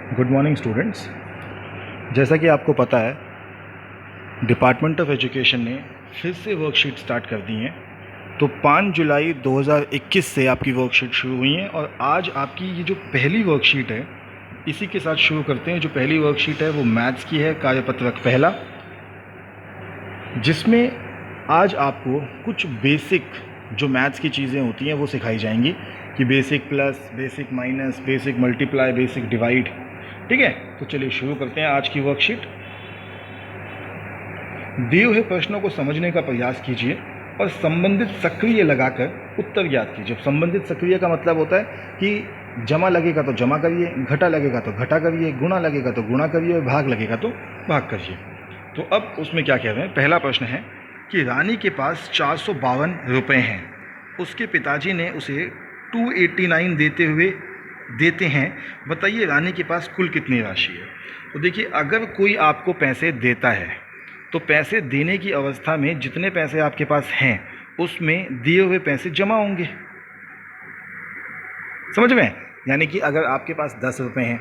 Good morning students. जैसा कि आपको पता है, डिपार्टमेंट ऑफ एजुकेशन ने फिर से वर्कशीट स्टार्ट कर दी हैं। तो 5 जुलाई 2021 से आपकी वर्कशीट शुरू हुई हैं और आज आपकी ये जो पहली वर्कशीट है इसी के साथ शुरू करते हैं। जो पहली वर्कशीट है वो मैथ्स की है, कार्यपत्रक पहला, जिसमें आज आपको कुछ बेसिक जो मैथ्स की चीज़ें होती हैं वो सिखाई जाएंगी कि basic plus, basic minus, basic multiply, basic divide. ठीक है, तो चलिए शुरू करते हैं आज की वर्कशीट। दिए हुए प्रश्नों को समझने का प्रयास कीजिए और संबंधित सक्रिय लगाकर उत्तर ज्ञात कीजिए। संबंधित सक्रिय का मतलब होता है कि जमा लगेगा तो जमा करिए, घटा लगेगा तो घटा करिए, गुणा लगेगा तो गुणा करिए और भाग लगेगा तो भाग करिए। तो अब उसमें क्या कह रहे हैं, पहला प्रश्न है कि रानी के पास 452 रुपये हैं, उसके पिताजी ने उसे 289 देते हैं, बताइए रानी के पास कुल कितनी राशि है। तो देखिए, अगर कोई आपको पैसे देता है तो पैसे देने की अवस्था में जितने पैसे आपके पास हैं उसमें दिए हुए पैसे जमा होंगे। समझ में? यानी कि अगर आपके पास 10 रुपये हैं,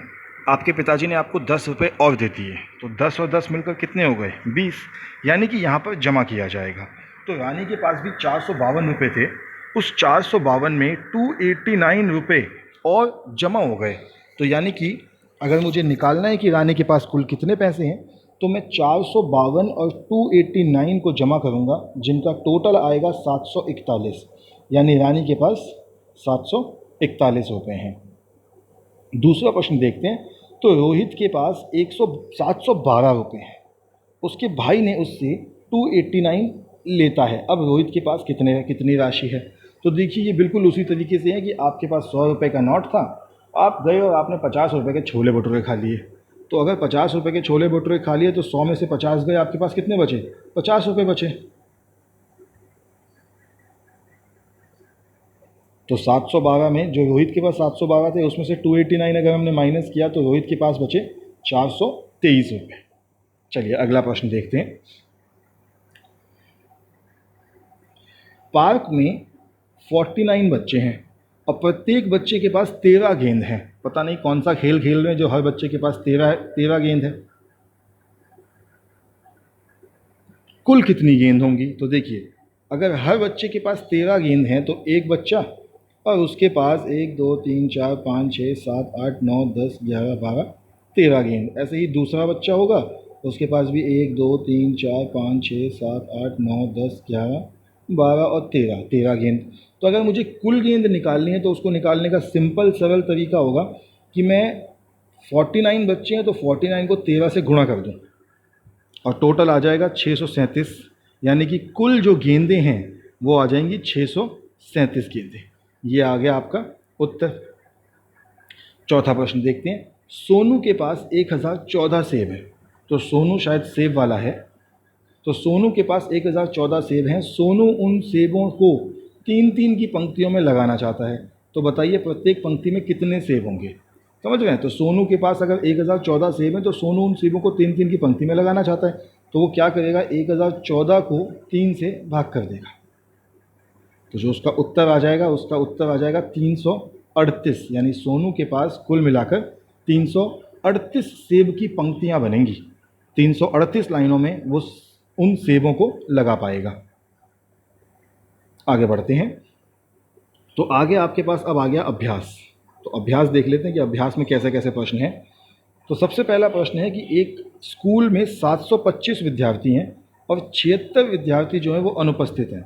आपके पिताजी ने आपको 10 रुपये और दे दिए, तो 10 और 10 मिलकर कितने हो गए? 20। यानी कि यहाँ पर जमा किया जाएगा। तो रानी के पास भी 452 रुपये थे, उस 452 में 289 रुपये और जमा हो गए। तो यानी कि अगर मुझे निकालना है कि रानी के पास कुल कितने पैसे हैं, तो मैं 452 और 289 को जमा करूंगा, जिनका टोटल आएगा 741। यानी रानी के पास 741 रुपये हैं। दूसरा प्रश्न देखते हैं। तो रोहित के पास 712 रुपये हैं, उसके भाई ने उससे 289 लेता है। अब रोहित के पास कितनी राशि है? तो देखिए, ये बिल्कुल उसी तरीके से है कि आपके पास 100 रुपये का नोट था, आप गए और आपने 50 रुपये के छोले भटूरे खा लिए। तो अगर 50 रुपये के छोले भटूरे खा लिए तो 100 में से 50 गए, आपके पास कितने बचे? 50 रुपये बचे। तो 712 में जो रोहित के पास 712 थे उसमें से 289 अगर हमने माइनस किया तो रोहित के पास बचे 423 रुपये। चलिए अगला प्रश्न देखते हैं। पार्क में 49 बच्चे हैं और प्रत्येक बच्चे के पास 13 गेंद हैं। पता नहीं कौन सा खेल खेल रहे हैं जो हर बच्चे के पास 13 गेंद है। कुल कितनी गेंद होंगी? तो देखिए, अगर हर बच्चे के पास 13 गेंद हैं तो एक बच्चा और उसके पास 1 2 3 4 5 6 7 8 9 10 11 12 13 गेंद। ऐसे ही दूसरा बच्चा होगा, उसके पास भी 1 2 3 4 5 6 7 8 9 10 11 12 और 13 गेंद। तो अगर मुझे कुल गेंद निकालनी है तो उसको निकालने का सिंपल सरल तरीका होगा कि मैं 49 बच्चे हैं तो 49 को 13 से गुणा कर दूं और टोटल आ जाएगा 637। यानी कि कुल जो गेंदें हैं वो आ जाएंगी 637 गेंदें। ये आ गया आपका उत्तर। चौथा प्रश्न देखते हैं। सोनू के पास 1014 सेब है। तो सोनू शायद सेब वाला है। तो सोनू के पास 1014 सेब हैं। सोनू उन सेबों को 3-3 की पंक्तियों में लगाना चाहता है। तो बताइए प्रत्येक पंक्ति में कितने सेब होंगे? समझ रहे हैं? तो सोनू के पास अगर 1014 सेब हैं तो सोनू उन सेबों को 3-3 की पंक्ति में लगाना चाहता है। तो वो क्या करेगा? 1014 को 3 से भाग कर देगा। तो जो उसका उत्तर आ जाएगा, उसका उत्तर आ जाएगा 338। यानी सोनू के पास कुल मिलाकर 338 सेब की पंक्तियां बनेंगी। 338 लाइनों में वो उन सेबों को लगा पाएगा। आगे बढ़ते हैं। तो आगे आपके पास अब आ गया अभ्यास। तो अभ्यास देख लेते हैं कि अभ्यास में कैसे कैसे प्रश्न हैं। तो सबसे पहला प्रश्न है कि एक स्कूल में 725 विद्यार्थी हैं और 76 विद्यार्थी जो हैं वो अनुपस्थित हैं।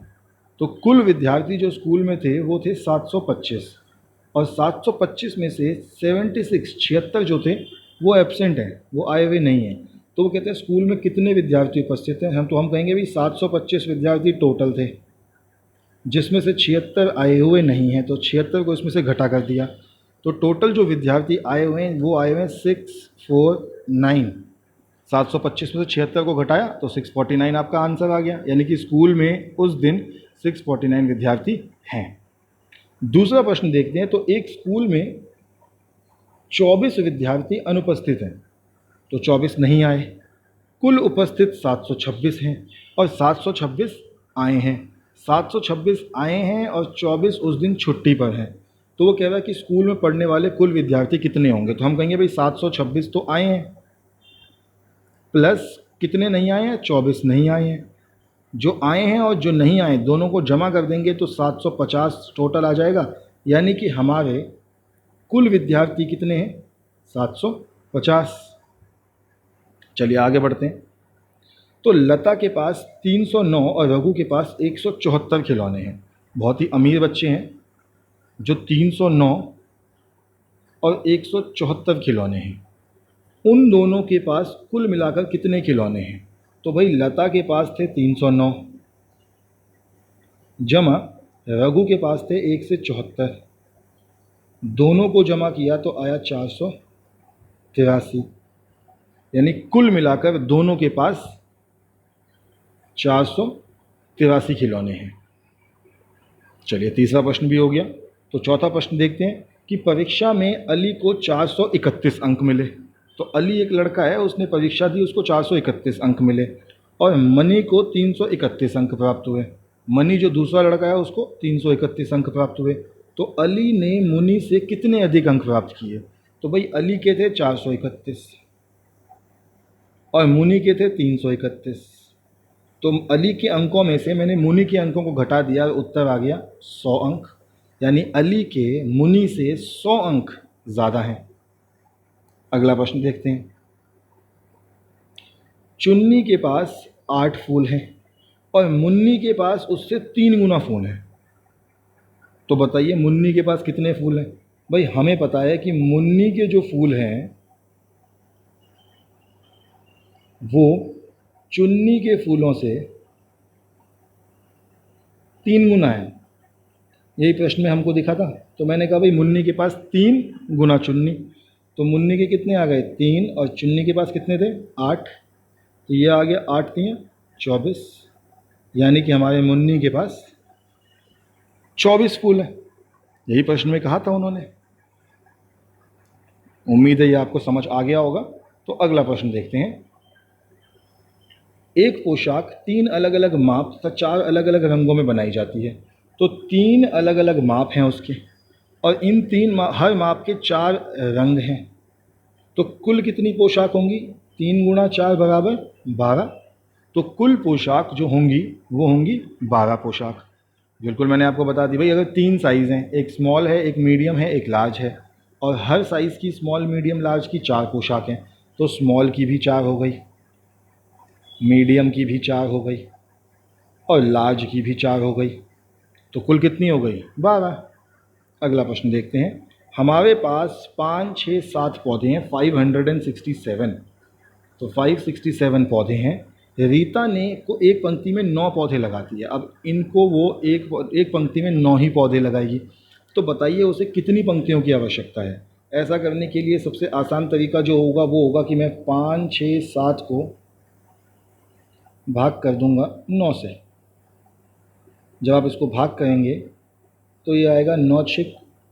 तो कुल विद्यार्थी जो स्कूल में थे वो थे 725 और 725 में से 76 जो थे वो एब्सेंट हैं, वो आए हुए नहीं हैं। तो वो कहते हैं स्कूल में कितने विद्यार्थी उपस्थित हैं? हम कहेंगे भी 725 विद्यार्थी टोटल थे, जिसमें से 76 आए हुए नहीं हैं। तो 76 को इसमें से घटा कर दिया तो टोटल जो विद्यार्थी आए हुए हैं वो आए हुए हैं 649। 725 में से 76 को घटाया तो 649 आपका आंसर आ गया। यानी कि स्कूल में उस दिन 649 विद्यार्थी हैं। दूसरा प्रश्न देखते हैं। तो एक स्कूल में 24 विद्यार्थी अनुपस्थित हैं, तो 24 नहीं आए। कुल उपस्थित 726 हैं और 726 आए हैं। 726 आए हैं और 24 उस दिन छुट्टी पर हैं। तो वो कह रहा है कि स्कूल में पढ़ने वाले कुल विद्यार्थी कितने होंगे। तो हम कहेंगे भाई 726 तो आए हैं, प्लस कितने नहीं आए हैं, 24 नहीं आए हैं। जो आए हैं और जो नहीं आए दोनों को जमा कर देंगे तो 750 टोटल आ जाएगा, यानी कि हमारे कुल विद्यार्थी कितने हैं, 750। चलिए आगे बढ़ते हैं। तो लता के पास 309 और रघु के पास 174 खिलौने हैं। बहुत ही अमीर बच्चे हैं जो 309 और 174 खिलौने हैं। उन दोनों के पास कुल मिलाकर कितने खिलौने हैं। तो भाई लता के पास थे 309 जमा रघु के पास थे 174, दोनों को जमा किया तो आया 483, यानी कुल मिलाकर दोनों के पास 483 खिलौने हैं। चलिए तीसरा प्रश्न भी हो गया। तो चौथा प्रश्न देखते हैं कि परीक्षा में अली को 431 अंक मिले। तो अली एक लड़का है, उसने परीक्षा दी, उसको 431 अंक मिले, और मनी को 331 अंक प्राप्त हुए। मनी जो दूसरा लड़का है उसको 331 अंक प्राप्त हुए। तो अली ने मुनि से कितने अधिक अंक प्राप्त किए। तो भाई अली के थे 431 और मुनि के थे 331। तो अली के अंकों में से मैंने मुनि के अंकों को घटा दिया, उत्तर आ गया 100 अंक, यानी अली के मुनि से 100 अंक ज़्यादा हैं। अगला प्रश्न देखते हैं। चुन्नी के पास 8 फूल हैं और मुन्नी के पास उससे 3 गुना फूल हैं। तो बताइए मुन्नी के पास कितने फूल हैं। भाई हमें पता है कि मुन्नी के जो फूल हैं वो चुन्नी के फूलों से 3 गुना है। यही प्रश्न में हमको दिखा था। तो मैंने कहा भाई मुन्नी के पास 3 गुना चुन्नी। तो मुन्नी के कितने आ गए, 3, और चुन्नी के पास कितने थे, 8। तो ये आ गया 8 3 24, यानी कि हमारे मुन्नी के पास 24 फूल हैं। यही प्रश्न में कहा था उन्होंने। उम्मीद है ये आपको समझ आ गया होगा। तो अगला प्रश्न देखते हैं। एक पोशाक 3 अलग अलग माप तथा 4 अलग अलग रंगों में बनाई जाती है। तो 3 अलग अलग माप हैं उसके, और इन 3 हर माप के 4 रंग हैं। तो कुल कितनी पोशाक होंगी, 3 गुणा 4 बराबर 12। तो कुल पोशाक जो होंगी वो होंगी 12 पोशाक। बिल्कुल मैंने आपको बता दी भाई, अगर 3 साइज़ हैं, एक स्मॉल है, एक मीडियम है, एक लार्ज है, और हर साइज़ की स्मॉल मीडियम लार्ज की 4 पोशाक हैं, तो स्मॉल की भी 4 हो गई, मीडियम की भी 4 हो गई, और लार्ज की भी 4 हो गई। तो कुल कितनी हो गई, 12। अगला प्रश्न देखते हैं। हमारे पास 5 6 7 पौधे हैं, 567। तो 567 पौधे हैं। रीता ने को एक पंक्ति में 9 पौधे लगाती है। अब इनको वो एक पंक्ति में 9 ही पौधे लगाएगी। तो बताइए उसे कितनी पंक्तियों की आवश्यकता है। ऐसा करने के लिए सबसे आसान तरीका जो होगा वो होगा कि मैं 5 6 7 को भाग कर दूंगा 9 से। जब आप इसको भाग करेंगे तो ये आएगा 9 6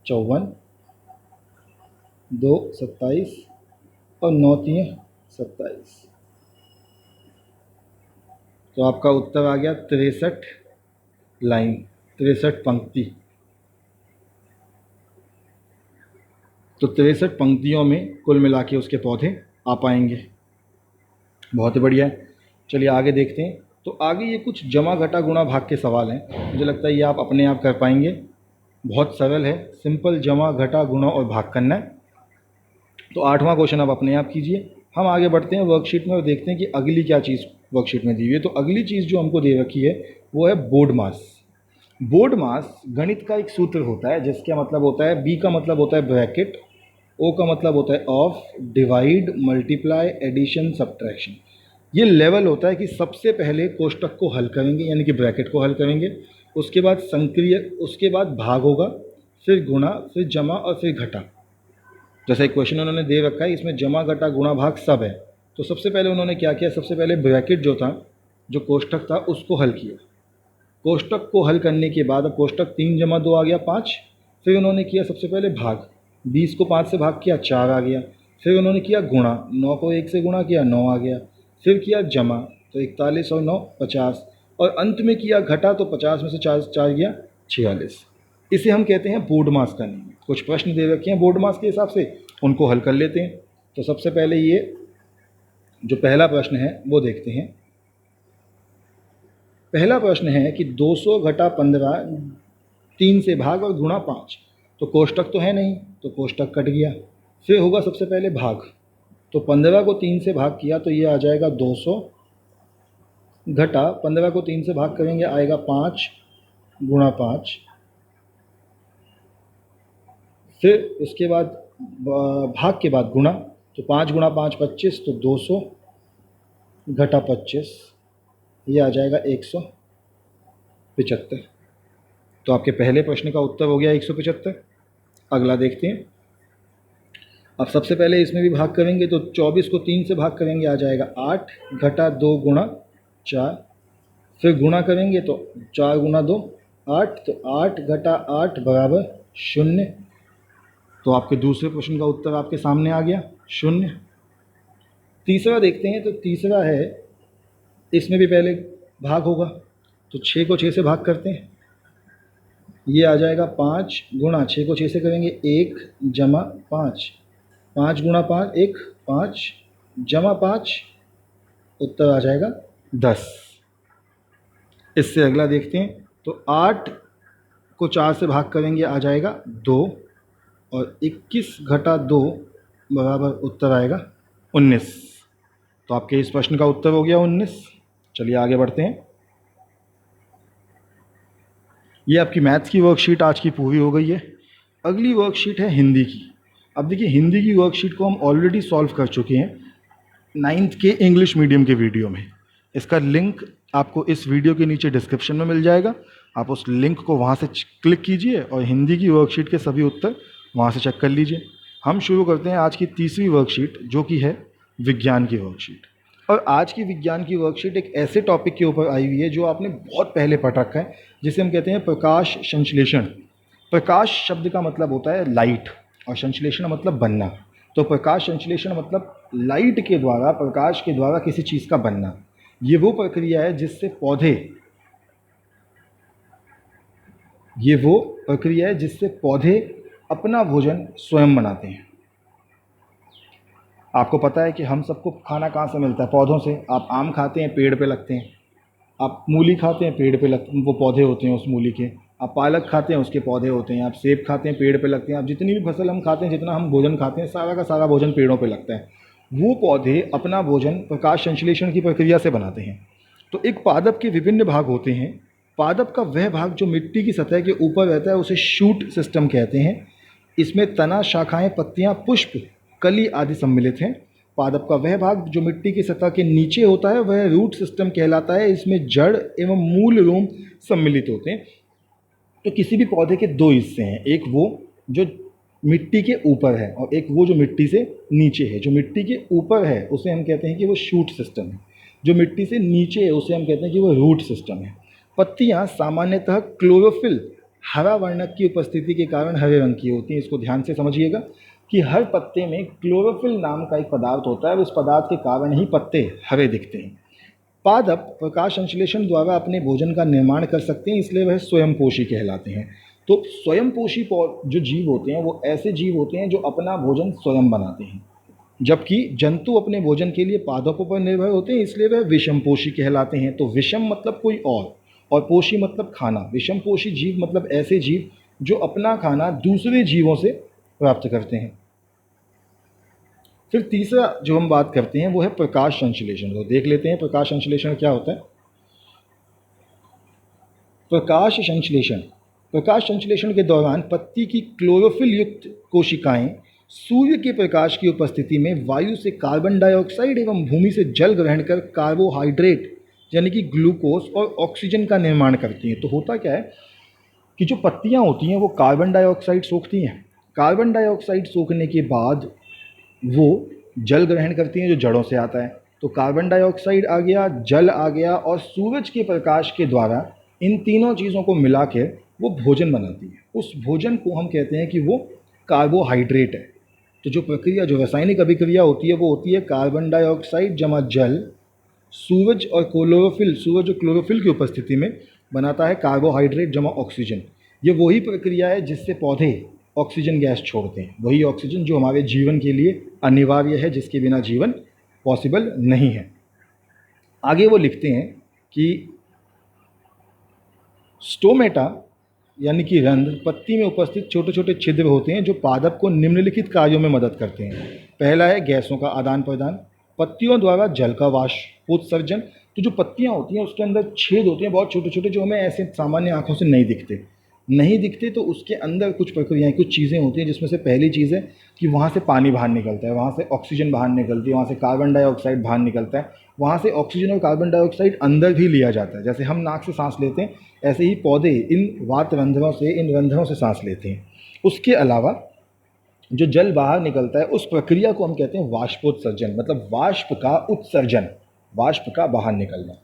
54, 2 27 और 9 3 27। तो आपका उत्तर आ गया 63 लाइन, 63 पंक्ति। तो 63 पंक्तियों में कुल मिला के उसके पौधे आ पाएंगे। बहुत ही बढ़िया है। चलिए आगे देखते हैं। तो आगे ये कुछ जमा घटा गुणा भाग के सवाल हैं। मुझे लगता है ये आप अपने आप कर पाएंगे। बहुत सरल है, सिंपल जमा घटा गुणा और भाग करना है। तो 8वां क्वेश्चन आप अपने आप कीजिए। हम आगे बढ़ते हैं वर्कशीट में और देखते हैं कि अगली क्या चीज़ वर्कशीट में दी हुई है। तो अगली चीज़ जो हमको दे रखी है वो है बोर्ड मास। बोर्ड मास गणित का एक सूत्र होता है जिसका मतलब होता है, बी का मतलब होता है ब्रैकेट, ओ का मतलब होता है of, divide, multiply, addition, subtraction. ये लेवल होता है कि सबसे पहले कोष्टक को हल करेंगे, यानी कि ब्रैकेट को हल करेंगे, उसके बाद संक्रिय, उसके बाद भाग होगा, फिर गुणा, फिर जमा और फिर घटा। जैसा एक क्वेश्चन उन्होंने दे रखा है, इसमें जमा घटा गुणा भाग सब है। तो सबसे पहले उन्होंने क्या किया, सबसे पहले ब्रैकेट जो था, जो कोष्टक था, उसको हल किया। कोष्टक को हल करने के बाद अब कोष्टक 3 जमा 2 आ गया 5। फिर उन्होंने किया सबसे पहले भाग, 20 को 5 से भाग किया 4 आ गया। फिर उन्होंने किया गुणा, 9 को 1 से गुणा किया 9 आ गया। फिर किया जमा, तो 41 और 9 50, और अंत में किया घटा, तो 50 में से 4 गया 46। इसे हम कहते हैं बोर्ड मास का नियम। कुछ प्रश्न दे रखे हैं बोर्ड मास के हिसाब से, उनको हल कर लेते हैं। तो सबसे पहले ये जो पहला प्रश्न है वो देखते हैं। पहला प्रश्न है कि 200 घटा 15 3 से भाग और गुणा 5। तो कोष्टक तो है नहीं, तो कोष्टक कट गया। फिर होगा सबसे पहले भाग। तो 15 को 3 से भाग किया तो ये आ जाएगा 200 घटा 15 को 3 से भाग करेंगे आएगा 5 गुणा 5। फिर उसके बाद भाग के बाद गुणा, तो 5 गुणा 5 25, तो 200 घटा 25 ये आ जाएगा 175। तो आपके पहले प्रश्न का उत्तर हो गया 175। अगला देखते हैं। अब सबसे पहले इसमें भी भाग करेंगे तो 24 को 3 से भाग करेंगे आ जाएगा 8 घटा 2 गुणा 4। फिर गुणा करेंगे तो 4 गुणा 2 8, तो 8 घटा 8 बराबर 0। तो आपके दूसरे प्रश्न का उत्तर आपके सामने आ गया 0। तीसरा देखते हैं। तो तीसरा है, इसमें भी पहले भाग होगा, तो 6 को 6 से भाग करते हैं, ये आ जाएगा 5 गुणा 6 को 6 से करेंगे 1 जमा 5, 5 गुणा 5 1 5 जमा 5, उत्तर आ जाएगा 10। इससे अगला देखते हैं। तो 8 को 4 से भाग करेंगे आ जाएगा 2, और 21 घटा 2 बराबर उत्तर आएगा 19। तो आपके इस प्रश्न का उत्तर हो गया 19। चलिए आगे बढ़ते हैं। ये आपकी मैथ्स की वर्कशीट आज की पूरी हो गई है। अगली वर्कशीट है हिंदी की। अब देखिए, हिंदी की वर्कशीट को हम ऑलरेडी सॉल्व कर चुके हैं 9th के इंग्लिश मीडियम के वीडियो में। इसका लिंक आपको इस वीडियो के नीचे डिस्क्रिप्शन में मिल जाएगा। आप उस लिंक को वहाँ से क्लिक कीजिए और हिंदी की वर्कशीट के सभी उत्तर वहाँ से चेक कर लीजिए। हम शुरू करते हैं आज की तीसरी वर्कशीट, जो कि है विज्ञान की वर्कशीट। और आज की विज्ञान की वर्कशीट एक ऐसे टॉपिक के ऊपर आई हुई है जो आपने बहुत पहले पढ़ रखा है, जिसे हम कहते हैं प्रकाश संश्लेषण। प्रकाश शब्द का मतलब होता है लाइट, और संश्लेषण मतलब बनना। तो प्रकाश संश्लेषण मतलब लाइट के द्वारा, प्रकाश के द्वारा किसी चीज़ का बनना। ये वो प्रक्रिया है जिससे पौधे अपना भोजन स्वयं बनाते हैं। आपको पता है कि हम सबको खाना कहाँ से मिलता है? पौधों से। आप आम खाते हैं, पेड़ पे लगते हैं। आप मूली खाते हैं, पेड़ पे लगते हैं, वो पौधे होते हैं उस मूली के। आप पालक खाते हैं, उसके पौधे होते हैं। आप सेब खाते हैं, पेड़ पे लगते हैं। आप जितनी भी फसल हम खाते हैं, जितना हम भोजन खाते हैं, सारा का सारा भोजन पेड़ों पे लगता है। वो पौधे अपना भोजन प्रकाश संश्लेषण की प्रक्रिया से बनाते हैं। तो एक पादप के विभिन्न भाग होते हैं। पादप का वह भाग जो मिट्टी की सतह के ऊपर रहता है उसे शूट सिस्टम कहते हैं। इसमें तना, शाखाएं, पत्तियां, पुष्प, कली आदि सम्मिलित हैं। पादप का वह भाग जो मिट्टी की सतह के नीचे होता है वह रूट सिस्टम कहलाता है। इसमें जड़ एवं मूल रोम सम्मिलित होते हैं। तो किसी भी पौधे के दो हिस्से हैं, एक वो जो मिट्टी के ऊपर है और एक वो जो मिट्टी से नीचे है। जो मिट्टी के ऊपर है उसे हम कहते हैं कि वो शूट सिस्टम है। जो मिट्टी से नीचे है उसे हम कहते हैं कि वो रूट सिस्टम है। पत्तियां सामान्यतः क्लोरोफिल, हरा वर्णक की उपस्थिति के कारण हरे रंग की होती हैं। इसको ध्यान से समझिएगा कि हर पत्ते में क्लोरोफिल नाम का एक पदार्थ होता है और उस पदार्थ के कारण ही पत्ते हरे दिखते हैं। पादप प्रकाश संश्लेषण द्वारा अपने भोजन का निर्माण कर सकते हैं, इसलिए वह स्वयंपोषी कहलाते हैं। तो स्वयंपोषी जो जीव होते हैं वो ऐसे जीव होते हैं जो अपना भोजन स्वयं बनाते हैं, जबकि जंतु अपने भोजन के लिए पादपों पर निर्भर होते हैं, इसलिए वह विषमपोषी कहलाते हैं। तो विषम मतलब कोई और पोषी मतलब खाना। विषमपोषी जीव मतलब ऐसे जीव जो अपना खाना दूसरे जीवों से प्राप्त करते हैं। फिर तीसरा जो हम बात करते हैं वो है प्रकाश संश्लेषण। तो देख लेते हैं प्रकाश संश्लेषण क्या होता है। प्रकाश संश्लेषण के दौरान पत्ती की क्लोरोफिल युक्त कोशिकाएं सूर्य के प्रकाश की उपस्थिति में वायु से कार्बन डाइऑक्साइड एवं भूमि से जल ग्रहण कर कार्बोहाइड्रेट यानी कि ग्लूकोज और ऑक्सीजन का निर्माण करती हैं। तो होता क्या है कि जो पत्तियां होती हैं वो कार्बन डाइऑक्साइड सोखती हैं। कार्बन डाइऑक्साइड सोखने के बाद वो जल ग्रहण करती हैं जो जड़ों से आता है। तो कार्बन डाइऑक्साइड आ गया, जल आ गया और सूरज के प्रकाश के द्वारा इन तीनों चीज़ों को मिला के वो भोजन बनाती है। उस भोजन को हम कहते हैं कि वो कार्बोहाइड्रेट है। तो जो प्रक्रिया, जो रासायनिक अभिक्रिया होती है वो होती है कार्बन डाइऑक्साइड जमा जल, सूरज और क्लोरोफिल। सूरज और क्लोरोफिल की उपस्थिति में बनाता है कार्बोहाइड्रेट जमा ऑक्सीजन। ये वही प्रक्रिया है जिससे पौधे ऑक्सीजन गैस छोड़ते हैं, वही ऑक्सीजन जो हमारे जीवन के लिए अनिवार्य है, जिसके बिना जीवन पॉसिबल नहीं है। आगे वो लिखते हैं कि स्टोमेटा यानी कि रंध्र पत्ती में उपस्थित छोटे छोटे छिद्र होते हैं जो पादप को निम्नलिखित कार्यों में मदद करते हैं। पहला है गैसों का आदान प्रदान, पत्तियों द्वारा जल का वाष्पोत्सर्जन। तो जो पत्तियां होती हैं उसके अंदर छेद होते हैं बहुत छोटे छोटे, जो हमें ऐसे सामान्य आंखों से नहीं दिखते, तो उसके अंदर कुछ प्रक्रियाएं, कुछ चीज़ें होती हैं, जिसमें से पहली चीज़ है कि वहाँ से पानी बाहर निकलता है, वहाँ से ऑक्सीजन बाहर निकलती है, वहाँ से कार्बन डाइऑक्साइड बाहर निकलता है, वहाँ से ऑक्सीजन और कार्बन डाइऑक्साइड अंदर भी लिया जाता है। जैसे हम नाक से सांस लेते हैं, ऐसे ही पौधे इन वात रंध्रों से, इन रंध्रों से सांस लेते हैं। उसके अलावा जो जल बाहर निकलता है उस प्रक्रिया को हम कहते हैं वाष्पोत्सर्जन, मतलब वाष्प का उत्सर्जन, वाष्प का बाहर निकलना।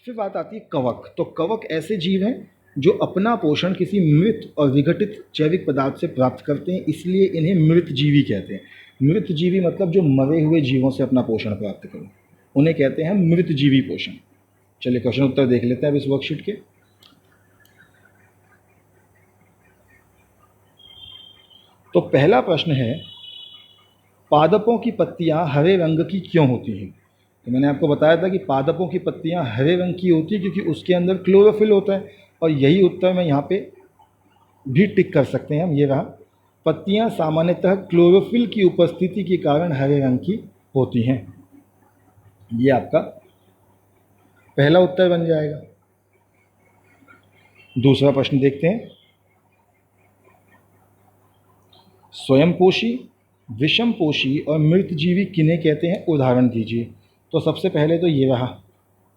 फिर बात आती है कवक। तो कवक ऐसे जीव हैं जो अपना पोषण किसी मृत और विघटित जैविक पदार्थ से प्राप्त करते हैं, इसलिए इन्हें मृतजीवी कहते हैं। मृतजीवी मतलब जो मरे हुए जीवों से अपना पोषण प्राप्त करें, उन्हें कहते हैं मृतजीवी पोषण। चलिए क्वेश्चन उत्तर देख लेते हैं अब इस वर्कशीट के। तो पहला प्रश्न है, पादपों की पत्तियां हरे रंग की क्यों होती हैं? तो मैंने आपको बताया था कि पादपों की पत्तियां हरे रंग की होती है क्योंकि उसके अंदर क्लोरोफिल होता है, और यही उत्तर मैं यहाँ पे भी टिक कर सकते हैं हम। ये रहा, पत्तियां सामान्यतः क्लोरोफिल की उपस्थिति के कारण हरे रंग की होती हैं। ये आपका पहला उत्तर बन जाएगा। दूसरा प्रश्न देखते हैं, स्वयंपोषी, विषमपोषी और मृतजीवी किन्हें कहते हैं? उदाहरण दीजिए। तो सबसे पहले तो ये रहा,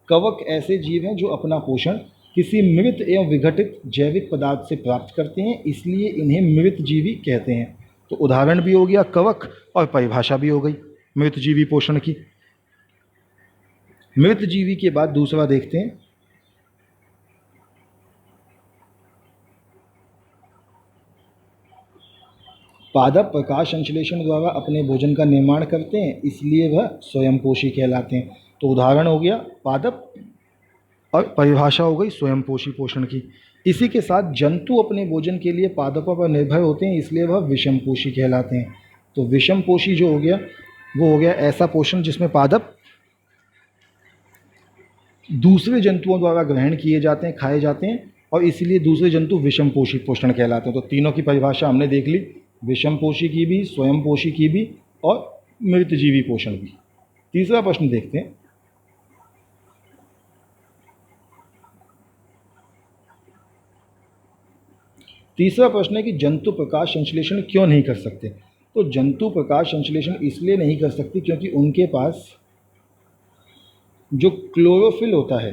कवक ऐसे जीव हैं जो अपना पोषण किसी मृत एवं विघटित जैविक पदार्थ से प्राप्त करते हैं, इसलिए इन्हें मृतजीवी कहते हैं। तो उदाहरण भी हो गया कवक और परिभाषा भी हो गई मृतजीवी पोषण की। मृतजीवी के बाद दूसरा देखते हैं, पादप प्रकाश संश्लेषण द्वारा अपने भोजन का निर्माण करते हैं, इसलिए वह स्वयंपोषी कहलाते हैं। तो उदाहरण हो गया पादप और परिभाषा हो गई स्वयंपोषी पोषण की। इसी के साथ जंतु अपने भोजन के लिए पादपों पर निर्भर होते हैं, इसलिए वह विषमपोषी कहलाते हैं। तो विषमपोषी जो हो गया वो हो गया ऐसा पोषण जिसमें पादप दूसरे जंतुओं द्वारा ग्रहण किए जाते हैं, खाए जाते हैं, और इसलिए दूसरे जंतु विषमपोषी पोषण कहलाते हैं। तो तीनों की परिभाषा हमने देख ली, विषमपोषी की भी, स्वयंपोषी की भी और मृतजीवी पोषण भी। तीसरा प्रश्न देखते हैं, तीसरा प्रश्न है कि जंतु प्रकाश संश्लेषण क्यों नहीं कर सकते? तो जंतु प्रकाश संश्लेषण इसलिए नहीं कर सकते क्योंकि उनके पास जो क्लोरोफिल होता है,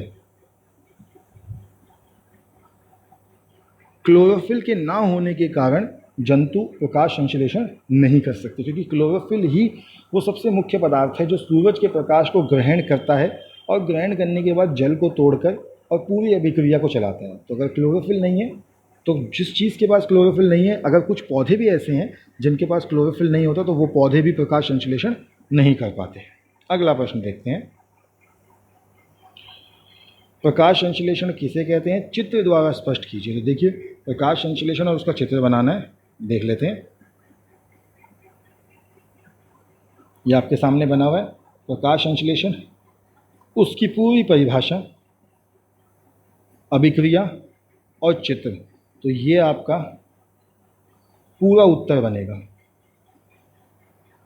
क्लोरोफिल के ना होने के कारण जंतु प्रकाश संश्लेषण नहीं कर सकते, क्योंकि क्लोरोफिल ही वो सबसे मुख्य पदार्थ है जो सूरज के प्रकाश को ग्रहण करता है और ग्रहण करने के बाद जल को तोड़कर और पूरी अभिक्रिया को चलाता है। तो अगर क्लोरोफिल नहीं है, तो जिस चीज़ के पास क्लोरोफिल नहीं है, अगर कुछ पौधे भी ऐसे हैं जिनके पास क्लोरोफिल नहीं होता, तो वो पौधे भी प्रकाश संश्लेषण नहीं कर पाते। अगला प्रश्न देखते हैं, प्रकाश संश्लेषण किसे कहते हैं? चित्र द्वारा स्पष्ट कीजिए। तो देखिए, प्रकाश संश्लेषण और उसका चित्र बनाना है, देख लेते हैं। ये आपके सामने बना हुआ है प्रकाश संश्लेषण, उसकी पूरी परिभाषा, अभिक्रिया और चित्र। तो ये आपका पूरा उत्तर बनेगा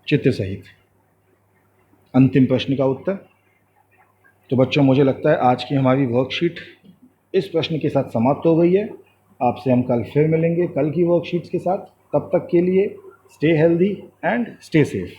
चित्र सहित, अंतिम प्रश्न का उत्तर। तो बच्चों, मुझे लगता है आज की हमारी वर्कशीट इस प्रश्न के साथ समाप्त हो गई है। आपसे हम कल फिर मिलेंगे कल की वर्कशीट्स के साथ। तब तक के लिए stay healthy and stay safe.